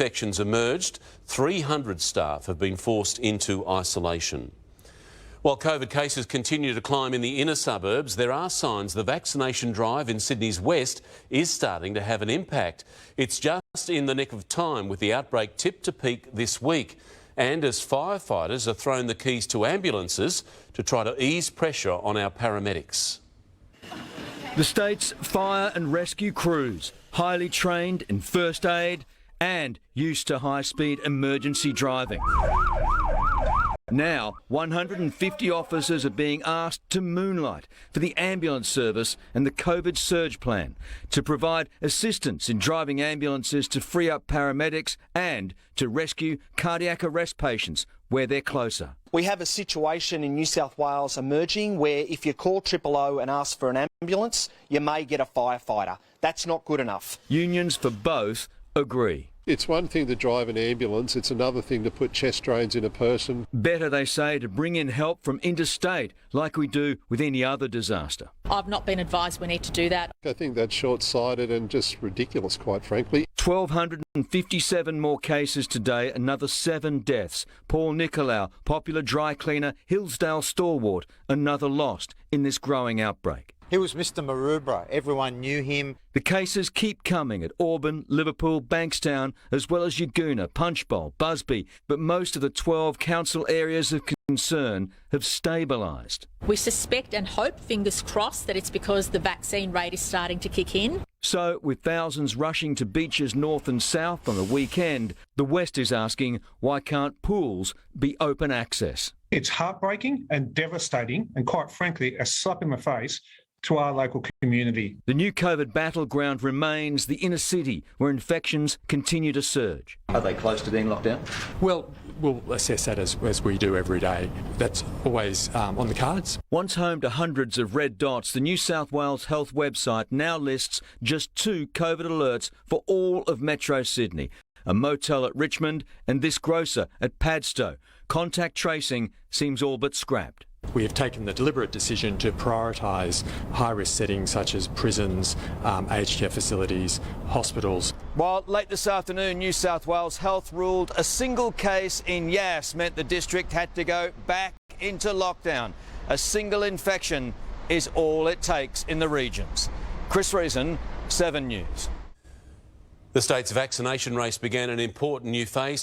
infections emerged, 300 staff have been forced into isolation. While COVID cases continue to climb in the inner suburbs, there are signs the vaccination drive in Sydney's west is starting to have an impact. It's just in the nick of time, with the outbreak tipped to peak this week, and as firefighters are thrown the keys to ambulances to try to ease pressure on our paramedics. The state's fire and rescue crews, highly trained in first aid and used to high-speed emergency driving. Now, 150 officers are being asked to moonlight for the ambulance service and the COVID surge plan to provide assistance in driving ambulances to free up paramedics and to rescue cardiac arrest patients where they're closer. We have a situation in New South Wales emerging where if you call 000 and ask for an ambulance, you may get a firefighter. That's not good enough. Unions for both agree. It's one thing to drive an ambulance, it's another thing to put chest drains in a person. Better, they say, to bring in help from interstate, like we do with any other disaster. I've not been advised we need to do that. I think that's short-sighted and just ridiculous, quite frankly. 1,257 more cases today, another 7 deaths. Paul Nicolau, popular dry cleaner, Hillsdale stalwart, another lost in this growing outbreak. He was Mr Maroubra. Everyone knew him. The cases keep coming at Auburn, Liverpool, Bankstown, as well as Yagoona, Punchbowl, Busby, but most of the 12 council areas of concern have stabilised. We suspect and hope, fingers crossed, that it's because the vaccine rate is starting to kick in. So, with thousands rushing to beaches north and south on the weekend, the West is asking, why can't pools be open access? It's heartbreaking and devastating and, quite frankly, a slap in the face to our local community. The new COVID battleground remains the inner city, where infections continue to surge. Are they close to being locked down? Well, we'll assess that as we do every day. That's always on the cards. Once home to hundreds of red dots, the New South Wales Health website now lists just 2 COVID alerts for all of Metro Sydney. A motel at Richmond and this grocer at Padstow. Contact tracing seems all but scrapped. We have taken the deliberate decision to prioritise high-risk settings such as prisons, aged care facilities, hospitals. While late this afternoon, New South Wales Health ruled a single case in Yass meant the district had to go back into lockdown. A single infection is all it takes in the regions. Chris Reason, 7 News. The state's vaccination race began an important new phase